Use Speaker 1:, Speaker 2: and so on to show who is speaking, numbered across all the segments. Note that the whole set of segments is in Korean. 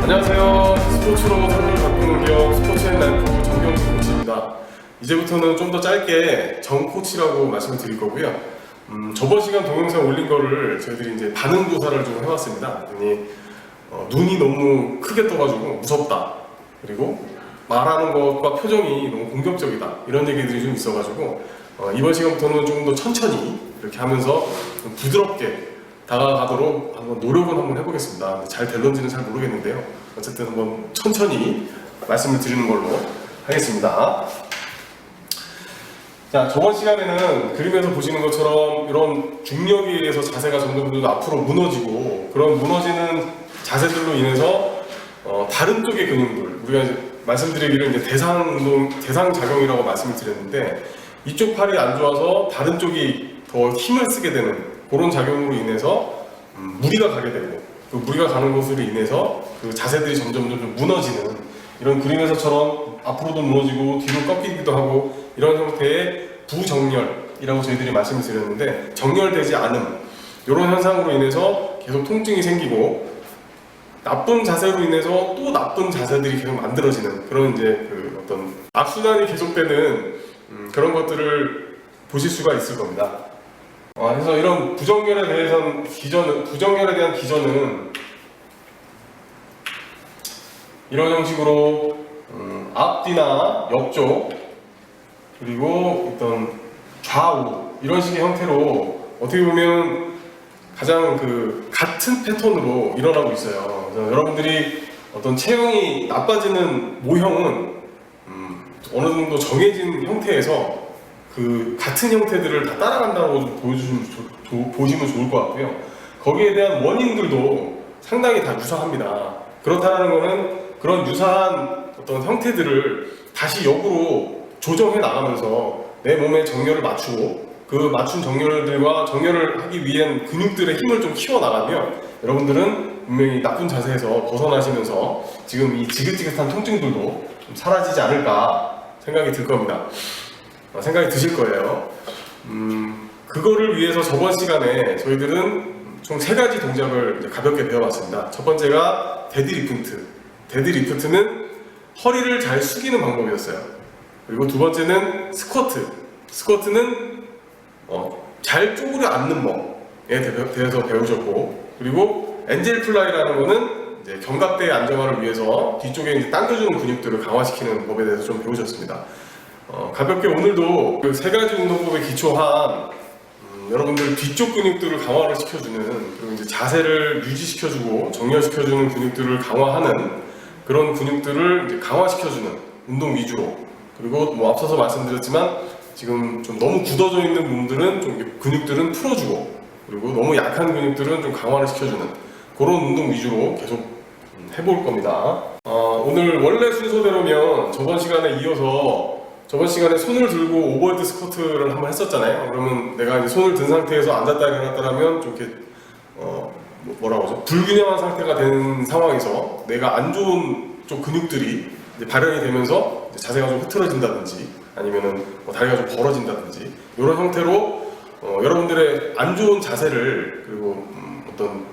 Speaker 1: 안녕하세요. 스포츠로 삶을 바꾸는 기업 스포츠앤라이프 정경수 코치입니다. 이제부터는 좀 더 짧게 정 코치라고 말씀을 드릴 거고요. 저번 시간 동영상 올린 거를 저희들이 이제 반응 조사를 좀 해봤습니다. 눈이 너무 크게 떠가지고 무섭다. 그리고 말하는 것과 표정이 너무 공격적이다. 이런 얘기들이 좀 있어가지고 이번 시간부터는 조금 더 천천히 이렇게 하면서 좀 부드럽게 다가가도록 한번 노력은 한번 해보겠습니다. 잘 될런지는 잘 모르겠는데요. 어쨌든 한번 천천히 말씀을 드리는 걸로 하겠습니다. 자, 저번 시간에는 그림에서 보시는 것처럼 이런 중력에 의해서 자세가 점점 더 앞으로 무너지고 그런 무너지는 자세들로 인해서 다른 쪽의 근육들, 우리가 이제 말씀드리기를 이제 대상 작용이라고 말씀을 드렸는데 이쪽 팔이 안 좋아서 다른 쪽이 더 힘을 쓰게 되는 그런 작용으로 인해서 무리가 가게 되고 그 무리가 가는 것으로 인해서 그 자세들이 점점 무너지는 이런 그림에서처럼 앞으로도 무너지고 뒤로 꺾이기도 하고 이런 형태의 부정렬이라고 저희들이 말씀을 드렸는데 정렬되지 않음 이런 현상으로 인해서 계속 통증이 생기고 나쁜 자세로 인해서 또 나쁜 자세들이 계속 만들어지는 그런 이제 그 어떤 악순환이 계속되는 그런 것들을 보실 수가 있을 겁니다. 그래서 이런 부정렬에 대한 기전은 이런 형식으로 앞뒤나 옆쪽 그리고 어떤 좌우 이런 식의 형태로 어떻게 보면 가장 같은 패턴으로 일어나고 있어요. 그래서 여러분들이 어떤 체형이 나빠지는 모형은 어느 정도 정해진 형태에서 그 같은 형태들을 다 따라간다고 보시면 좋을 것 같고요. 거기에 대한 원인들도 상당히 다 유사합니다. 그렇다는 것은 그런 유사한 어떤 형태들을 다시 역으로 조정해 나가면서 내 몸의 정렬을 맞추고 그 맞춘 정렬들과 정렬을 하기 위한 근육들의 힘을 좀 키워 나가면 여러분들은 분명히 나쁜 자세에서 벗어나시면서 지금 이 지긋지긋한 통증들도 좀 사라지지 않을까 생각이 들 겁니다. 생각이 드실 거예요. 그거를 위해서 저번 시간에 저희들은 총 3가지 동작을 이제 가볍게 배워봤습니다. 첫 번째가 데드리프트. 데드리프트는 허리를 잘 숙이는 방법이었어요. 그리고 두 번째는 스쿼트. 스쿼트는 잘 쪼그려 앉는 법에 대해서 배우셨고, 그리고 엔젤 플라이라는 거는 이제 견갑대의 안정화를 위해서 뒤쪽에 이제 당겨주는 근육들을 강화시키는 법에 대해서 좀 배우셨습니다. 가볍게 오늘도 그 3가지 운동법에 기초한 여러분들 뒤쪽 근육들을 강화를 시켜주는 그리고 이제 자세를 유지시켜주고 정렬시켜주는 근육들을 강화하는 그런 근육들을 이제 강화시켜주는 운동 위주로 그리고 뭐 앞서서 말씀드렸지만 지금 좀 너무 굳어져 있는 부분들은 좀 근육들은 풀어주고 그리고 너무 약한 근육들은 좀 강화를 시켜주는 그런 운동 위주로 계속 해볼 겁니다. 오늘 원래 순서대로면 저번 시간에 이어서 저번 시간에 손을 들고 오버헤드 스쿼트를 한번 했었잖아요. 그러면 내가 이제 손을 든 상태에서 앉았다 일어났다 하면 좀 이렇게 뭐라고 하죠? 불균형한 상태가 된 상황에서 내가 안 좋은 쪽 근육들이 이제 발현이 되면서 이제 자세가 좀 흐트러진다든지 아니면은 다리가 좀 벌어진다든지 이런 형태로 여러분들의 안 좋은 자세를 그리고 어떤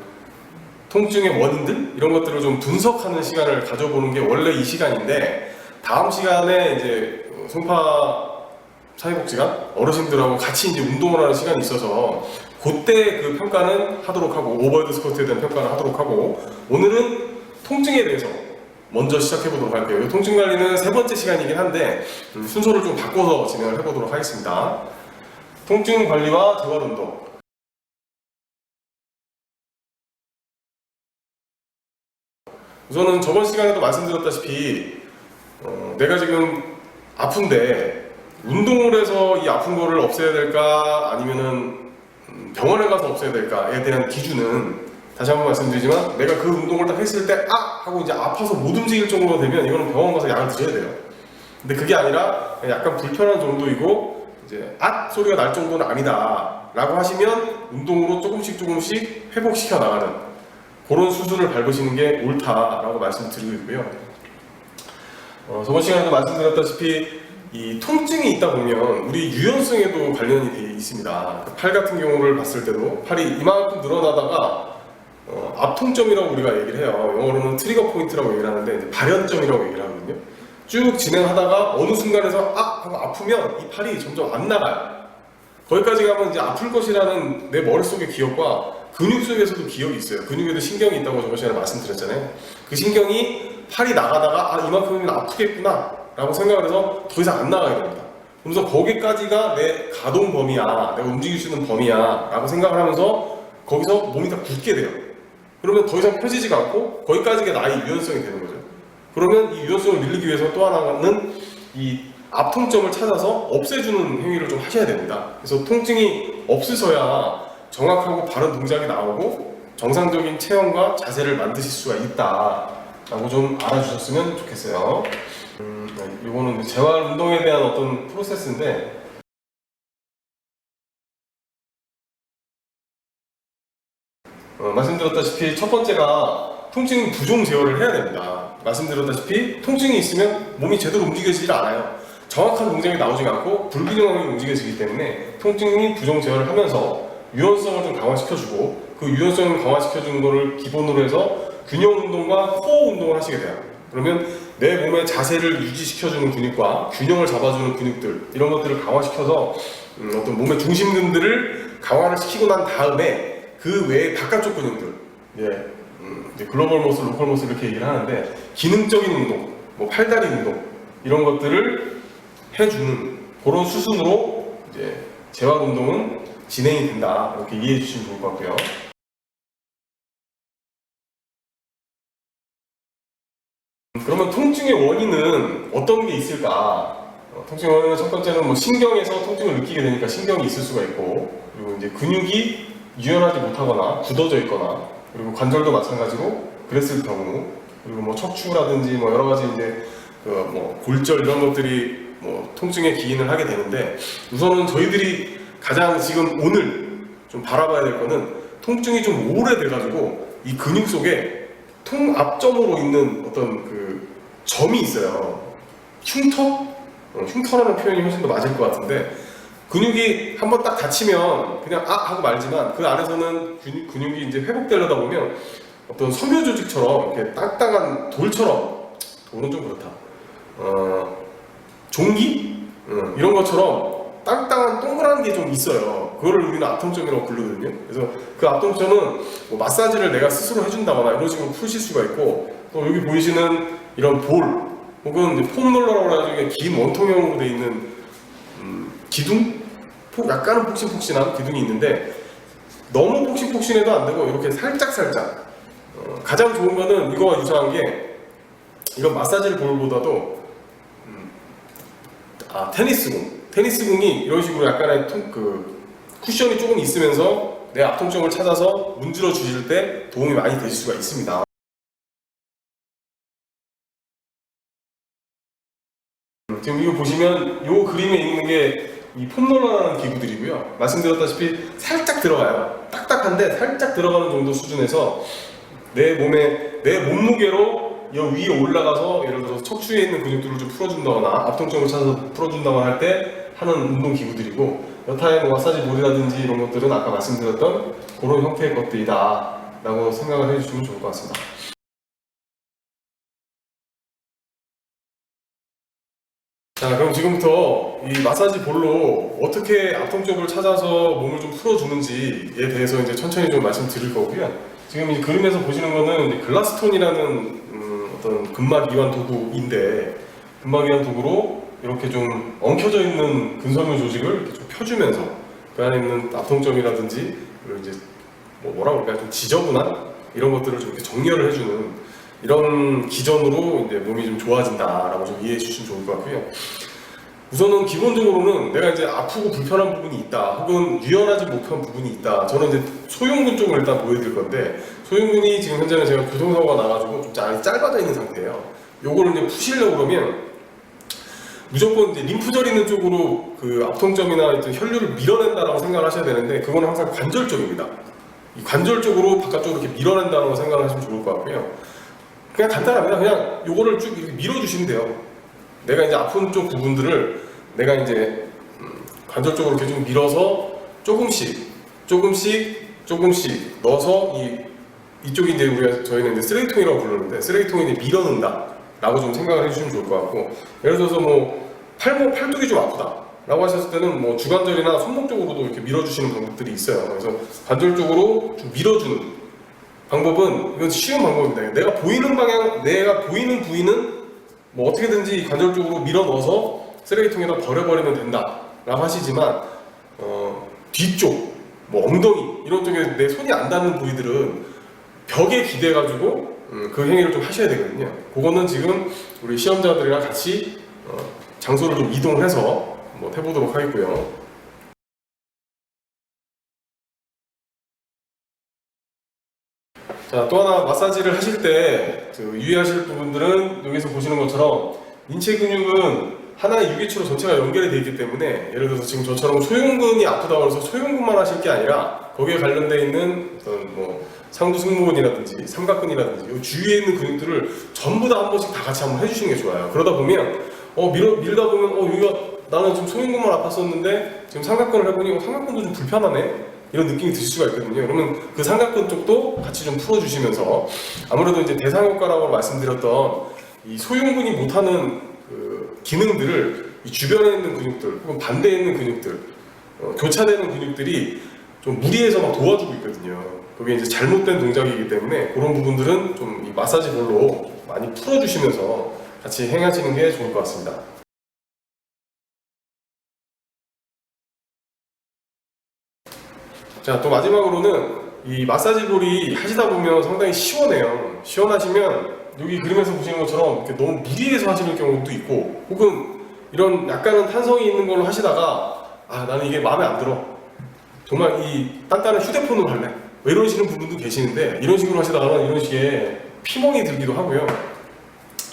Speaker 1: 통증의 원인들 이런 것들을 좀 분석하는 시간을 가져보는 게 원래 이 시간인데 다음 시간에 이제 송파 사회복지관 어르신들하고 같이 이제 운동을 하는 시간이 있어서 그때 그 평가는 하도록 하고 오버헤드 스쿼트에 대한 평가를 하도록 하고 오늘은 통증에 대해서 먼저 시작해 보도록 할게요. 통증 관리는 3번째 시간이긴 한데 순서를 좀 바꿔서 진행을 해보도록 하겠습니다. 통증 관리와 재활 운동. 우선은 저번 시간에도 말씀드렸다시피 내가 지금 아픈데 운동을 해서 이 아픈 거를 없애야 될까 아니면은 병원에 가서 없애야 될까에 대한 기준은 다시 한번 말씀드리지만 내가 그 운동을 딱 했을 때 하고 이제 아파서 못 움직일 정도가 되면 이거는 병원 가서 약을 드셔야 돼요. 근데 그게 아니라 약간 불편한 정도이고 이제 소리가 날 정도는 아니다 라고 하시면 운동으로 조금씩 회복시켜 나가는 그런 수준을 밟으시는 게 옳다라고 말씀드리고 있고요. 저번 시간에도 말씀드렸다시피 이 통증이 있다 보면 우리 유연성에도 관련이 되어 있습니다. 팔 같은 경우를 봤을 때도 팔이 이만큼 늘어나다가 압통점이라고 우리가 얘기를 해요. 영어로는 트리거 포인트라고 얘기를 하는데 이제 발현점이라고 얘기를 하거든요. 쭉 진행하다가 어느 순간에서 하고 아프면 이 팔이 점점 안 나가요. 거기까지 가면 이제 아플 것이라는 내 머릿속의 기억과 근육 속에서도 기억이 있어요. 근육에도 신경이 있다고 저번 시간에 말씀드렸잖아요. 그 신경이 팔이 나가다가 이만큼이면 아프겠구나 라고 생각을 해서 더 이상 안 나가게 됩니다. 그러면서 거기까지가 내 가동 범위야, 내가 움직일 수 있는 범위야 라고 생각을 하면서 거기서 몸이 다 굳게 돼요. 그러면 더 이상 펴지지가 않고 거기까지가 나의 유연성이 되는 거죠. 그러면 이 유연성을 늘리기 위해서 또 하나는 이 압통점을 찾아서 없애주는 행위를 좀 하셔야 됩니다. 그래서 통증이 없으셔야 정확하고 바른 동작이 나오고 정상적인 체형과 자세를 만드실 수가 있다 라고 좀 알아주셨으면 좋겠어요. 이거는 재활 운동에 대한 어떤 프로세스인데 말씀드렸다시피 첫 번째가 통증 부종 제어를 해야 됩니다. 말씀드렸다시피 통증이 있으면 몸이 제대로 움직여지질 않아요. 정확한 동작이 나오지 않고 불균형하게 움직여지기 때문에 통증이 부종 제어를 하면서 유연성을 좀 강화시켜주고 그 유연성을 강화시켜주는 거를 기본으로 해서 균형 운동과 코어 운동을 하시게 돼요. 그러면 내 몸의 자세를 유지시켜주는 근육과 균형을 잡아주는 근육들 이런 것들을 강화시켜서 어떤 몸의 중심근들을 강화를 시키고 난 다음에 그 외에 바깥쪽 근육들 이제 글로벌 머슬, 로컬 머슬 이렇게 얘기를 하는데 기능적인 운동, 뭐 팔다리 운동 이런 것들을 해주는 그런 수순으로 이제 재활 운동은 진행이 된다 이렇게 이해해 주시면 좋을 것 같고요. 그러면 통증의 원인은 어떤 게 있을까? 통증의 원인은 첫 번째는 뭐 신경에서 통증을 느끼게 되니까 신경이 있을 수가 있고, 그리고 이제 근육이 유연하지 못하거나 굳어져 있거나, 그리고 관절도 마찬가지로 그랬을 경우, 그리고 뭐 척추라든지 뭐 여러 가지 이제 뭐 골절 이런 것들이 뭐 통증에 기인을 하게 되는데, 우선은 저희들이 가장 지금 오늘 좀 바라봐야 될 거는 통증이 좀 오래돼가지고 이 근육 속에 통압점으로 있는 어떤 그 점이 있어요. 흉터? 흉터라는 표현이 훨씬 더 맞을 것 같은데, 근육이 한번 딱 다치면 그냥 하고 말지만 그 안에서는 근육이 이제 회복되려다 보면 어떤 섬유 조직처럼 이렇게 땅땅한 돌처럼, 돌은 좀 그렇다. 종기? 이런 것처럼 땅땅한 동그란 게 좀 있어요. 그거를 우리는 압통점이라고 부르거든요. 그래서 그 압통점은 뭐 마사지를 내가 스스로 해준다거나 이런 식으로 푸실 수가 있고, 또 여기 보이시는 이런 볼 혹은 폼롤러라고 해가지고 긴 원통형으로 되어 있는 기둥? 약간은 폭신폭신한 기둥이 있는데 너무 폭신폭신해도 안 되고 이렇게 살짝살짝 가장 좋은 거는 이거와 유사한 게, 이건 마사지 볼보다도 테니스공이 이런 식으로 약간의 쿠션이 조금 있으면서 내 압통점을 찾아서 문질러 주실 때 도움이 많이 되실 수가 있습니다. 지금 이거 보시면 이 그림에 있는 게 이 폼롤러라는 기구들이고요. 말씀드렸다시피 살짝 들어가요. 딱딱한데 살짝 들어가는 정도 수준에서 내 몸무게로 이 위에 올라가서 예를 들어서 척추에 있는 근육들을 좀 풀어준다거나 압통점을 찾아서 풀어준다거나 할 때 하는 운동 기구들이고, 여타의 마사지 볼이라든지 이런 것들은 아까 말씀드렸던 그런 형태의 것들이다 라고 생각을 해주시면 좋을 것 같습니다. 자, 그럼 지금부터 이 마사지 볼로 어떻게 압통점을 찾아서 몸을 좀 풀어주는지에 대해서 이제 천천히 좀 말씀드릴 거고요. 지금 이 그림에서 보시는 거는 이제 글라스톤이라는 어떤 근막 이완 도구인데, 근막 이완 도구로 이렇게 좀 엉켜져 있는 근섬유 조직을 이렇게 좀 펴주면서 그 안에 있는 압통점이라든지 그리고 이제 뭐라고 그럴까요? 좀 지저분한 이런 것들을 좀 이렇게 정렬을 해주는 이런 기전으로 이제 몸이 좀 좋아진다라고 좀 이해해 주시면 좋을 것 같고요. 우선은 기본적으로는 내가 이제 아프고 불편한 부분이 있다, 혹은 유연하지 못한 부분이 있다. 저는 이제 소흉근 쪽을 일단 보여드릴 건데, 소흉근이 지금 현재는 제가 교통사고가 나가지고 좀 짧아져 있는 상태예요. 요거를 이제 푸시려고 그러면 무조건 이제 림프절 있는 쪽으로 그 압통점이나 혈류를 밀어낸다라고 생각을 하셔야 되는데, 그건 항상 관절 쪽입니다. 이 관절 쪽으로 바깥쪽으로 이렇게 밀어낸다고 생각을 하시면 좋을 것 같고요. 그냥 간단합니다. 그냥 요거를 쭉 이렇게 밀어주시면 돼요. 내가 이제 아픈 쪽 부분들을 내가 이제 관절 쪽으로 이렇게 좀 밀어서 조금씩 넣어서 이 이쪽이 이제 저희는 이제 쓰레기통이라고 부르는데 쓰레기통에 이제 밀어넣는다라고 좀 생각을 해주시면 좋을 것 같고, 예를 들어서 뭐 팔뚝이 좀 아프다라고 하셨을 때는 뭐 주관절이나 손목 쪽으로도 이렇게 밀어주시는 방법들이 있어요. 그래서 관절 쪽으로 좀 밀어주는 방법은 이건 쉬운 방법입니다. 내가 보이는 방향, 내가 보이는 부위는 뭐 어떻게든지 관절 쪽으로 밀어 넣어서 쓰레기통에다 버려버리면 된다라고 하시지만 뒤쪽, 뭐 엉덩이 이런 쪽에 내 손이 안 닿는 부위들은 벽에 기대가지고 그 행위를 좀 하셔야 되거든요. 그거는 지금 우리 시험자들이랑 같이 장소를 좀 이동해서 한번 해보도록 하겠고요. 자, 또 하나 마사지를 하실 때 유의하실 부분들은 여기서 보시는 것처럼 인체 근육은 하나의 유기체로 전체가 연결이 되어 있기 때문에, 예를 들어서 지금 저처럼 소흉근이 아프다고 해서 소흉근만 하실 게 아니라 거기에 관련되어 있는 어떤 뭐 상부 승모근이라든지 삼각근이라든지 이 주위에 있는 근육들을 전부 다 한 번씩 다 같이 한번 해주시는 게 좋아요. 그러다 보면 밀다 보면 여기가 나는 지금 소흉근만 아팠었는데 지금 삼각근을 해보니 삼각근도 좀 불편하네, 이런 느낌이 드실 수가 있거든요. 그러면 그 삼각근 쪽도 같이 좀 풀어주시면서, 아무래도 이제 대상효과라고 말씀드렸던 이 소흉근이 못하는 그 기능들을 이 주변에 있는 근육들 혹은 반대에 있는 근육들, 교차되는 근육들이 좀 무리해서 막 도와주고 있거든요. 그게 이제 잘못된 동작이기 때문에 그런 부분들은 좀 이 마사지 볼로 많이 풀어주시면서 같이 행하시는 게 좋을 것 같습니다. 자, 또 마지막으로는 이 마사지 볼이 하시다 보면 상당히 시원해요. 시원하시면 여기 그림에서 보시는 것처럼 이렇게 너무 무리해서 하시는 경우도 있고, 혹은 이런 약간은 탄성이 있는 걸로 하시다가 나는 이게 마음에 안 들어, 정말 이 단단한 휴대폰으로 할래, 뭐 이러시는 분들도 계시는데, 이런 식으로 하시다가는 이런 식의 피멍이 들기도 하고요.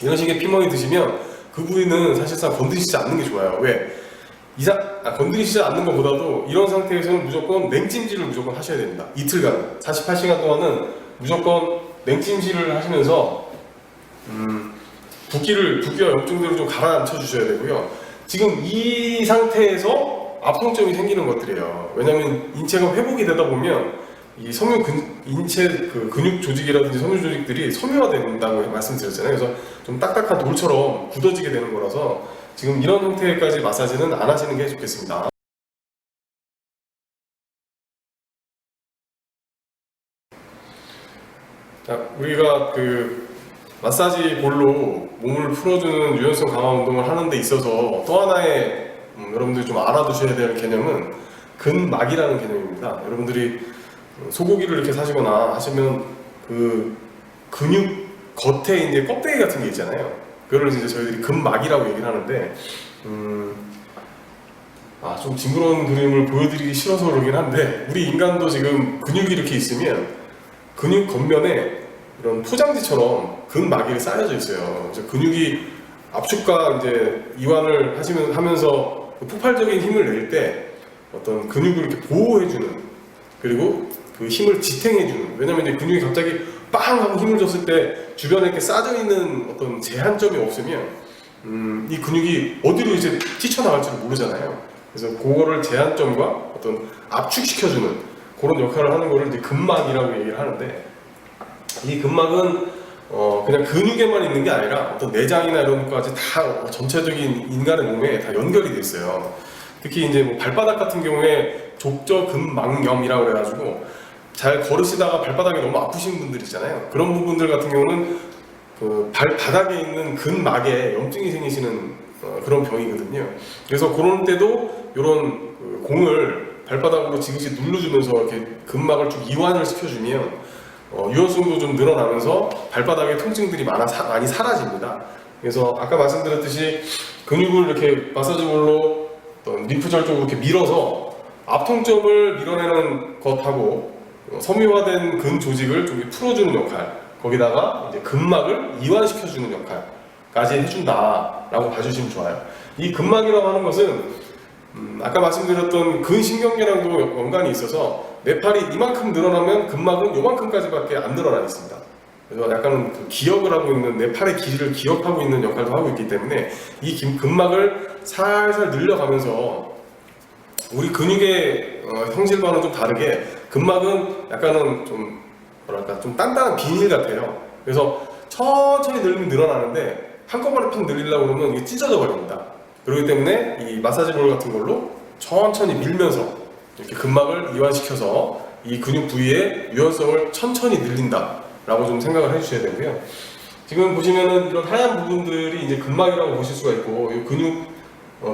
Speaker 1: 이런 식의 피멍이 드시면 그 부위는 사실상 건드리지 않는 게 좋아요. 왜? 건드리지 않는 것보다도 이런 상태에서는 무조건 냉찜질을 무조건 하셔야 됩니다. 이틀간 48시간 동안은 무조건 냉찜질을 하시면서 붓기와 염증들을 좀 가라앉혀 주셔야 되고요. 지금 이 상태에서 압통점이 생기는 것들이에요. 왜냐하면 인체가 회복이 되다 보면 이 인체 그 근육 조직이라든지 섬유 조직들이 섬유화된다고 말씀드렸잖아요. 그래서 좀 딱딱한 돌처럼 굳어지게 되는 거라서 지금 이런 형태까지 마사지는 안 하시는 게 좋겠습니다. 자, 우리가 그 마사지 볼로 몸을 풀어주는 유연성 강화 운동을 하는 데 있어서 또 하나의 여러분들이 좀 알아두셔야 될 개념은 근막이라는 개념입니다. 여러분들이 소고기를 이렇게 사시거나 하시면 그 근육 겉에 이제 껍데기 같은 게 있잖아요. 그걸 이제 저희들이 근막이라고 얘기를 하는데, 좀 징그러운 그림을 보여드리기 싫어서 그러긴 한데, 우리 인간도 지금 근육이 이렇게 있으면 근육 겉면에 이런 포장지처럼 근막이 쌓여져 있어요. 그래서 근육이 압축과 이제 이완을 하면서 그 폭발적인 힘을 낼 때 어떤 근육을 이렇게 보호해주는, 그리고 그 힘을 지탱해주는, 왜냐면 이제 근육이 갑자기 빵 하고 힘을 줬을 때 주변에 이렇게 쌓여 있는 어떤 제한점이 없으면 이 근육이 어디로 이제 뛰쳐나갈지를 모르잖아요. 그래서 그거를 제한점과 어떤 압축시켜주는 그런 역할을 하는 거를 이제 근막이라고 얘기를 하는데, 이 근막은 그냥 근육에만 있는 게 아니라 어떤 내장이나 이런 것까지 다 전체적인 인간의 몸에 다 연결이 돼 있어요. 특히 이제 뭐 발바닥 같은 경우에 족저근막염이라고 그래가지고 잘 걸으시다가 발바닥이 너무 아프신 분들 있잖아요. 그런 부분들 같은 경우는 그 발바닥에 있는 근막에 염증이 생기시는 그런 병이거든요. 그래서 그런 때도 이런 그 공을 발바닥으로 지그시 눌러주면서 이렇게 근막을 좀 이완을 시켜주면 유연성도 좀 늘어나면서 발바닥의 통증들이 많이 사라집니다. 그래서 아까 말씀드렸듯이 근육을 이렇게 마사지볼로 어떤 림프절 쪽으로 이렇게 밀어서 압통점을 밀어내는 것하고 섬유화된 근 조직을 좀 풀어주는 역할, 거기다가 이제 근막을 이완시켜주는 역할까지 해준다라고 봐주시면 좋아요. 이 근막이라고 하는 것은 아까 말씀드렸던 근신경계랑도 연관이 있어서 내 팔이 이만큼 늘어나면 근막은 요만큼까지밖에 안 늘어나 있습니다. 그래서 약간 그 기억을 하고 있는, 내 팔의 길이를 기억하고 있는 역할도 하고 있기 때문에 이 근막을 살살 늘려가면서 우리 근육의 형질과는 좀 다르게 근막은 약간은 좀 뭐랄까 좀 단단한 비닐 같아요. 그래서 천천히 늘리면 늘어나는데 한꺼번에 팍 늘리려고 그러면 이게 찢어져 버립니다. 그렇기 때문에 이 마사지 볼 같은 걸로 천천히 밀면서 이렇게 근막을 이완시켜서 이 근육 부위의 유연성을 천천히 늘린다 라고 좀 생각을 해주셔야 되고요. 지금 보시면은 이런 하얀 부분들이 이제 근막이라고 보실 수가 있고, 이 근육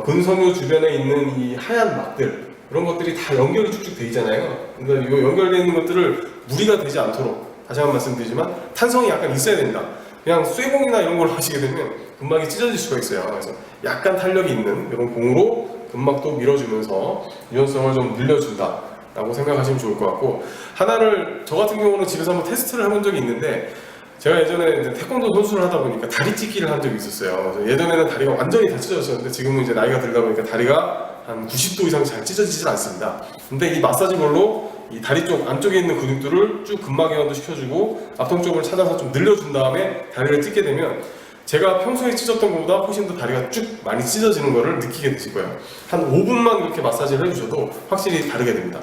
Speaker 1: 근섬유 주변에 있는 이 하얀 막들, 이런 것들이 다 연결이 쭉쭉 돼 있잖아요. 그러니까 이 연결되어 있는 것들을 무리가 되지 않도록 다시 한번 말씀드리지만 탄성이 약간 있어야 된다. 그냥 쇠공이나 이런 걸 하시게 되면 근막이 찢어질 수가 있어요. 그래서 약간 탄력이 있는 이런 공으로 근막도 밀어주면서 유연성을 좀 늘려준다 라고 생각하시면 좋을 것 같고, 하나를 저 같은 경우는 집에서 한번 테스트를 해본 적이 있는데, 제가 예전에 이제 태권도 선수를 하다 보니까 다리 찢기를 한 적이 있었어요. 그래서 예전에는 다리가 완전히 다 찢어졌었는데 지금은 이제 나이가 들다 보니까 다리가 한 90도 이상 잘 찢어지질 않습니다. 근데 이 마사지볼로 이 다리 쪽 안쪽에 있는 근육들을 쭉 근막 이완도 시켜주고 앞통 쪽을 찾아서 좀 늘려준 다음에 다리를 찢게 되면 제가 평소에 찢었던 것보다 훨씬 더 다리가 쭉 많이 찢어지는 것을 느끼게 되실 거예요. 한 5분만 그렇게 마사지를 해주셔도 확실히 다르게 됩니다.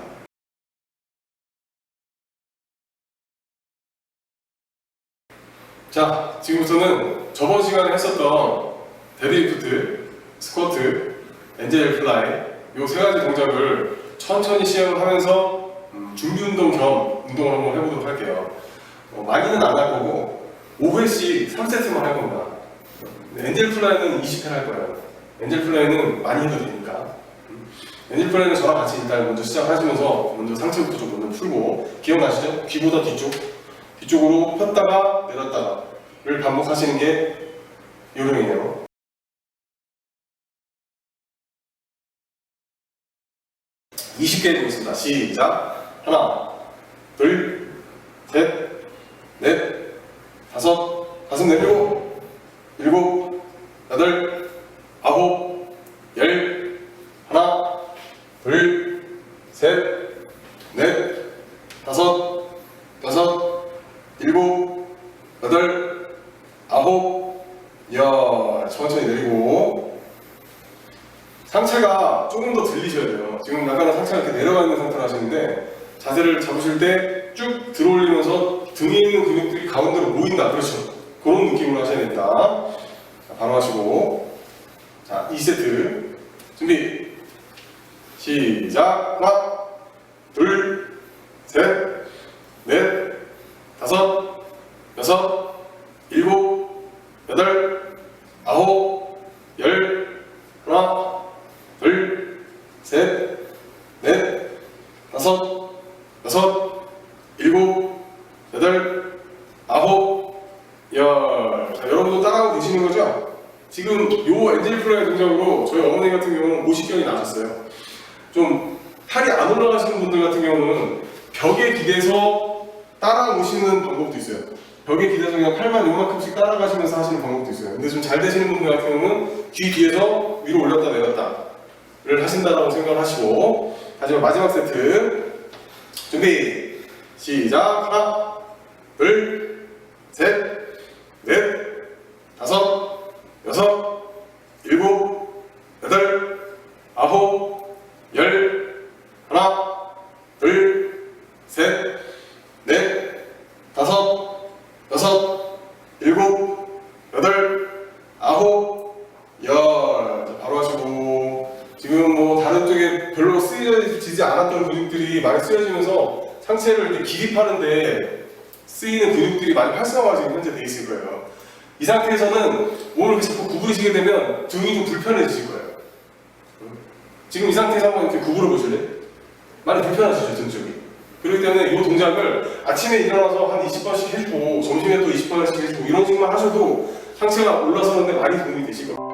Speaker 1: 자, 지금부터는 저번 시간에 했었던 데드리프트, 스쿼트, 엔젤 플라이 이 세 가지 동작을 천천히 시행을 하면서 준비 운동 겸 운동을 한번 해보도록 할게요. 많이는 안 할 거고 5회씩 3세트만 할 겁니다. 엔젤 플라이는 20회 할 거예요. 엔젤 플라이는 많이 해도 되니까. 엔젤 플라이는 저랑 같이 일단 먼저 시작하시면서 먼저 상체부터 좀 먼저 풀고, 기억나시죠? 귀보다 뒤쪽으로 폈다가 내렸다가를 반복하시는 게 요령이에요. (20개) 해보겠습니다. 시작! 하나, 둘, 셋, 넷, 다섯, 가슴 내밀고, 일곱, 여덟, 아홉, 열, 하나, 둘, 셋, 넷, 다섯, 여섯, 일곱, 여덟, 아홉, 열. 천천히 내리고, 상체가 조금 더 들리셔야 돼요. 지금 약간 상체가 이렇게 내려가 있는 상태로 하시는데, 자세를 잡으실 때 쭉 들어올리면서 등에 있는 근육들이 가운데로 모인다. 그렇죠? 그런 느낌으로 하셔야 됩니다. 자, 바로 하시고, 자, 2세트 준비. 시작. 하나, 둘, 셋, 넷, 다섯, 여섯, 일곱, 여덟, 아홉, 열. 하나, 둘, 셋, 넷, 다섯, 여섯, 일곱, 여덟, 아홉, 열. 자, 여러분도 따라하고 계시는 거죠? 지금 요 엔젤 플라이 동작으로 저희 어머니 같은 경우는 모식경이 나셨어요. 좀 팔이 안 올라가시는 분들 같은 경우는 벽에 기대서 따라오시는 방법도 있어요. 벽에 기대서 그냥 팔만 요만큼씩 따라가시면서 하시는 방법도 있어요. 근데 좀 잘 되시는 분들 같은 경우는 귀 뒤에서 위로 올렸다 내렸다를 하신다라고 생각을 하시고, 하지만 마지막 세트 준비. 시작. 하나, 둘, 셋, 넷, 다섯, 여섯, 일곱, 여덟, 아홉, 열. 하나, 둘, 셋, 넷, 다섯, 여섯, 일곱, 여덟, 아홉, 열. 자, 바로 하시고, 지금 뭐 다른 쪽에 별로 쓰여지지 않았던 근육들이 많이 쓰여지면서 상체를 이렇게 기립하는데 쓰이는 근육들이 많이 활성화가 지금 현재 돼 있을 거예요. 이 상태에서는 몸을 이렇게 자꾸 구부리시게 되면 등이 좀 불편해지실 거예요. 지금 이 상태에서 한번 이렇게 구부려 보실래요? 많이 불편하시죠, 등 쪽이. 그렇기 때문에 이 동작을 아침에 일어나서 한 20번씩 해주고 점심에 또 20번씩 해주고 이런 식만 하셔도 상체가 올라서는데 많이 도움이 되실 거예요.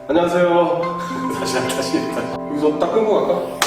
Speaker 1: 안녕하세요. 다시. 여기서 딱 끊고 갈까?